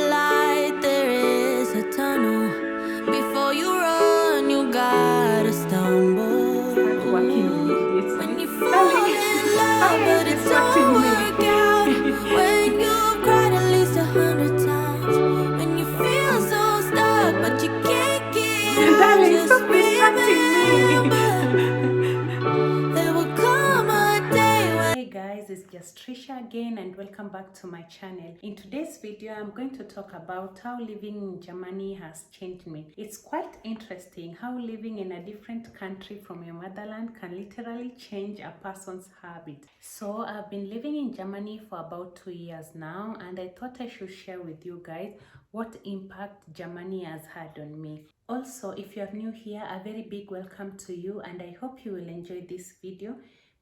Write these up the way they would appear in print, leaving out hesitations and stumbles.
light, there is a tunnel. Before you run, you gotta stumble. Start working immediately. When you fall Darling, in love, I but am it don't work distracting out. me. When you've cried at least 100 times. When you feel so stuck, but you can't get out. Darling, Just stop distracting remember, me. there will come a day when. Hey guys, it's just Trisha again and welcome back to my channel. In today's video, I'm going to talk about how living in Germany has changed me. It's quite interesting how living in a different country from your motherland can literally change a person's habit. So I've been living in Germany for about 2 years now, and I thought I should share with you guys what impact Germany has had on me. Also, if you are new here, a very big welcome to you, and I hope you will enjoy this video.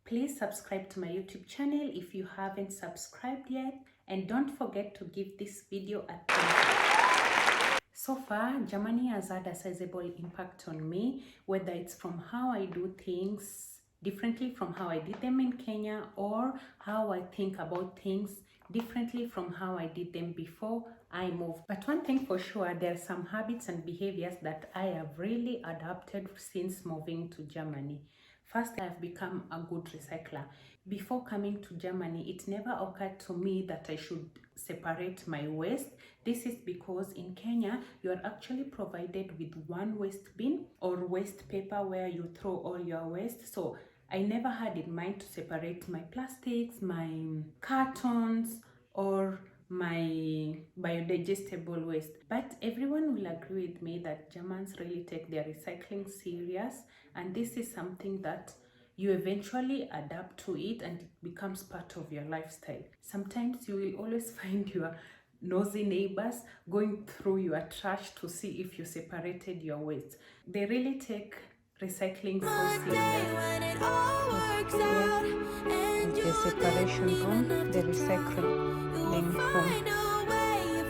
Please subscribe to my YouTube channel if you haven't subscribed yet, and don't forget to give this video a thumbs up. So far, Germany has had a sizable impact on me, whether it's from how I do things differently from how I did them in Kenya, or how I think about things differently from how I did them before I moved. But one thing for sure, there are some habits and behaviors that I have really adapted since moving to Germany. First, I have become a good recycler. Before coming to Germany, it never occurred to me that I should separate my waste. This is because in Kenya, you are actually provided with one waste bin or waste paper where you throw all your waste. So I never had in mind to separate my plastics, my cartons, or my biodigestible waste. But everyone will agree with me that Germans really take their recycling serious, and this is something that you eventually adapt to it and it becomes part of your lifestyle. Sometimes you will always find your nosy neighbors going through your trash to see if you separated your waste. They really take recycling so serious. When it all works out and The separation room, the recycling room.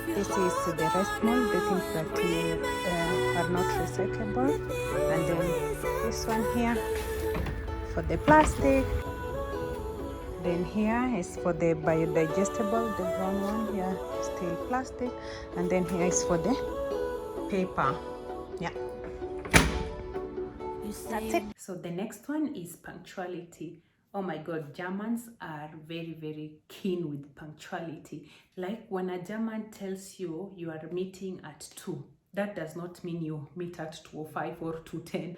This is the rest mold, the things that are not recyclable, and then this one here for the plastic. Then here is for the biodigestible, the brown one here, still plastic, and then here is for the paper. Yeah, that's it. So the next one is punctuality. Oh my god, Germans are very, very keen with punctuality. Like when a German tells you you are meeting at 2, that does not mean you meet at 2:05 or 2:10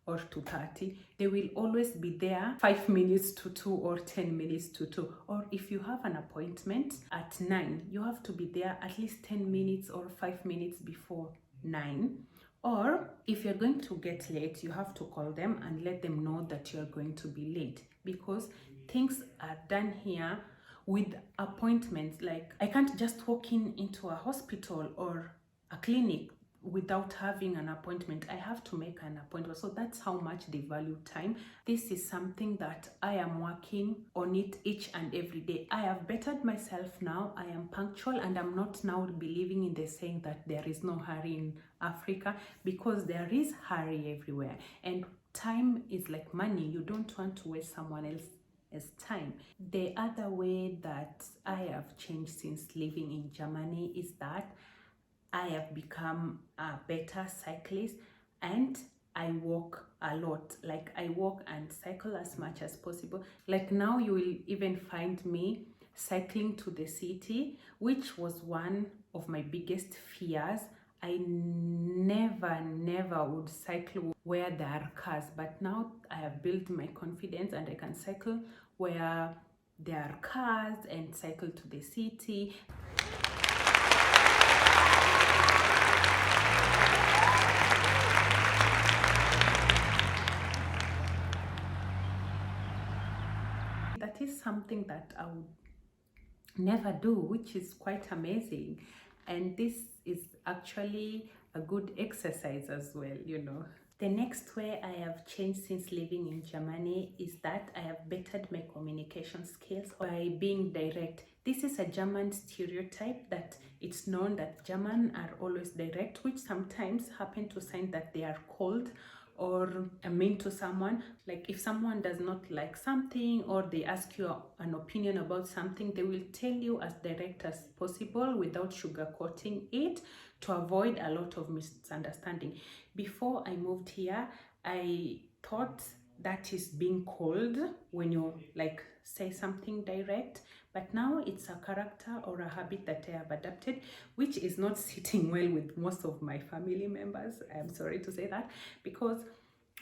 or 2:30. They will always be there 5 minutes to 2 or 10 minutes to 2. Or if you have an appointment at 9, you have to be there at least 10 minutes or 5 minutes before 9. Or if you're going to get late, you have to call them and let them know that you're going to be late, because things are done here with appointments. Like I can't just walk into a hospital or a clinic without having an appointment. I have to make an appointment. So that's how much they value time. This is something that I am working on it each and every day. I have bettered myself now. I am punctual, and I'm not now believing in the saying that there is no hurry in Africa, because there is hurry everywhere, and time is like money. You don't want to waste someone else's time. The other way that I have changed since living in Germany is that I have become a better cyclist, and I walk a lot. Like I walk and cycle as much as possible. Like now you will even find me cycling to the city, which was one of my biggest fears. I never would cycle where there are cars, but now I have built my confidence and I can cycle where there are cars and cycle to the city. That is something that I would never do, which is quite amazing. And this is actually a good exercise as well, you know. The next way I have changed since living in Germany is that I have bettered my communication skills by being direct. This is a German stereotype that it's known that German are always direct, which sometimes happen to sign that they are cold or mean to someone. Like if someone does not like something or they ask you an opinion about something, they will tell you as direct as possible without sugarcoating it, to avoid a lot of misunderstanding. Before I moved here, I thought that is being cold when you like say something direct, but now it's a character or a habit that I have adapted, which is not sitting well with most of my family members. I'm sorry to say that, because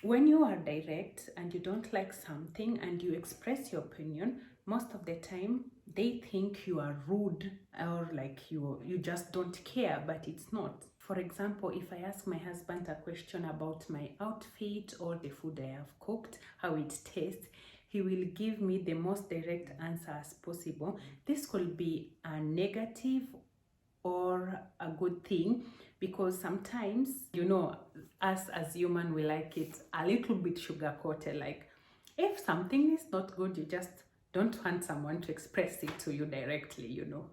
when you are direct and you don't like something and you express your opinion, most of the time they think you are rude or like you just don't care, but it's not. For example, if I ask my husband a question about my outfit or the food I have cooked, how it tastes, he will give me the most direct answer as possible. This could be a negative or a good thing, because sometimes, you know, us as human, we like it a little bit sugar coated. Like if something is not good, you just don't want someone to express it to you directly, you know.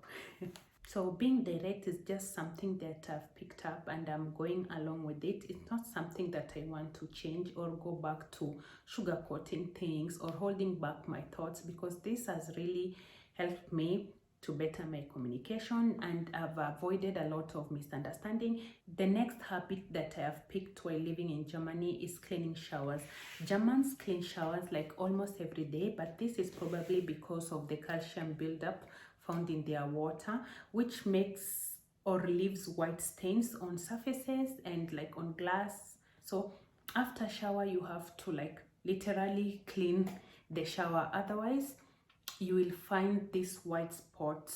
So being direct is just something that I've picked up and I'm going along with it. It's not something that I want to change or go back to sugarcoating things or holding back my thoughts, because this has really helped me to better my communication, and I've avoided a lot of misunderstanding. The next habit that I have picked while living in Germany is cleaning showers. Germans clean showers like almost every day, but this is probably because of the calcium buildup found in their water, which makes or leaves white stains on surfaces and like on glass. So after shower, you have to like literally clean the shower, otherwise you will find this white spot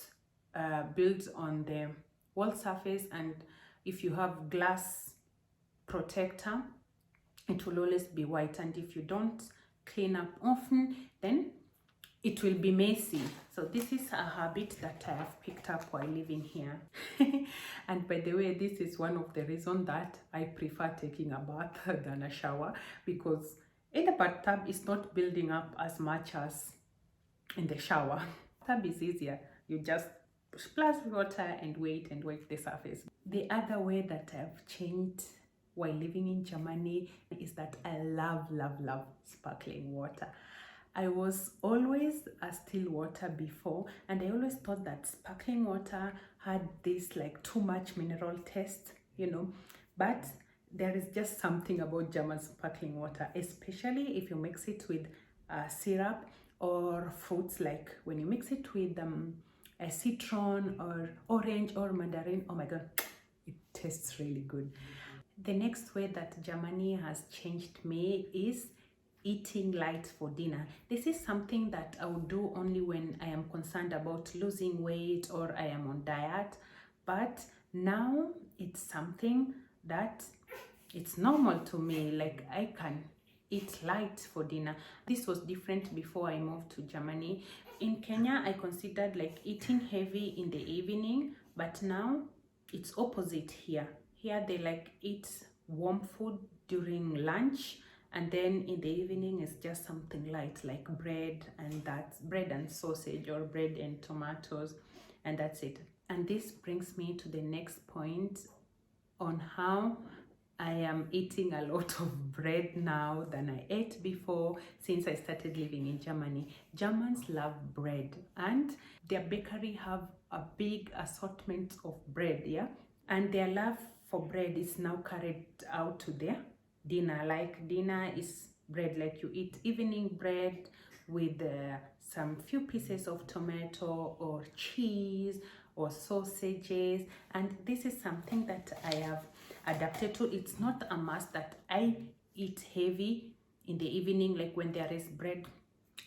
built on the wall surface, and if you have glass protector, it will always be white, and if you don't clean up often, then it will be messy. So this is a habit that I have picked up while living here. And by the way, this is one of the reasons that I prefer taking a bath than a shower, because in the bathtub it's not building up as much as in the shower. Tub is easier. You just splash water and wait and wipe the surface. The other way that I've changed while living in Germany is that I love sparkling water. I was always a still water before, and I always thought that sparkling water had this like too much mineral taste, you know, but there is just something about German sparkling water, especially if you mix it with syrup or fruits, like when you mix it with a citron or orange or mandarin. Oh my god, it tastes really good. The next way that Germany has changed me is eating light for dinner. This is something that I would do only when I am concerned about losing weight or I am on diet, but now it's something that it's normal to me. Like I can eat light for dinner. This was different before I moved to Germany. In Kenya, I considered like eating heavy in the evening, but now it's opposite here. Here they like eat warm food during lunch, and then in the evening it's just something light like bread, and that's bread and sausage or bread and tomatoes, and that's it. And this brings me to the next point on how I am eating a lot of bread now than I ate before since I started living in Germany. Germans love bread, and their bakery have a big assortment of bread, yeah? And their love for bread is now carried out to their dinner. Like dinner is bread, like you eat evening bread with some few pieces of tomato or cheese or sausages, and this is something that I have adapted to. It's not a must that I eat heavy in the evening. Like when there is bread,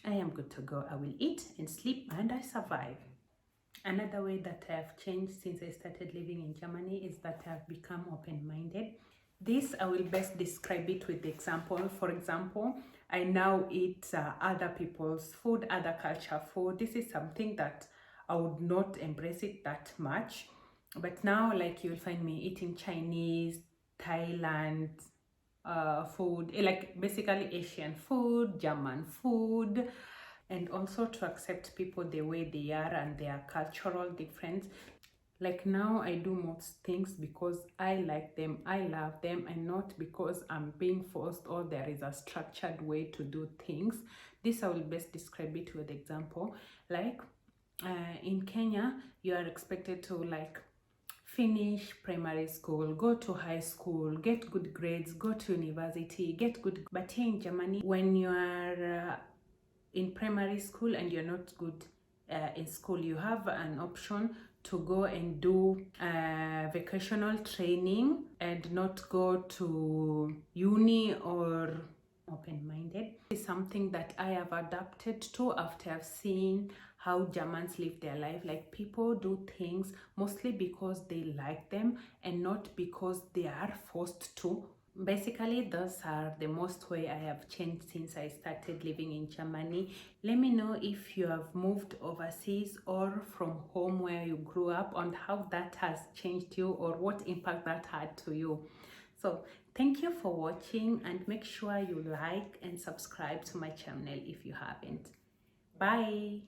I am good to go. I will eat and sleep and I survive. Another way that I have changed since I started living in Germany is that I have become open-minded. This I will best describe it with the example. For example, I now eat other people's food, other culture food. This is something that I would not embrace it that much, but now like you'll find me eating Chinese, Thailand food, like basically Asian food, German food, and also to accept people the way they are and their cultural difference. Like now I do most things because I like them, I love them, and not because I'm being forced or there is a structured way to do things. This I will best describe it with example. Like in Kenya, you are expected to like finish primary school, go to high school, get good grades, go to university, get good. But here in Germany, when you are in primary school and you're not good in school, you have an option to go and do vocational training and not go to uni or open-minded. It's something that I have adapted to after I've seen how Germans live their life. Like people do things mostly because they like them and not because they are forced to. Basically, those are the most way I have changed since I started living in Germany. Let me know if you have moved overseas or from home where you grew up, and how that has changed you or what impact that had to you. So thank you for watching, and make sure you like and subscribe to my channel if you haven't. Bye.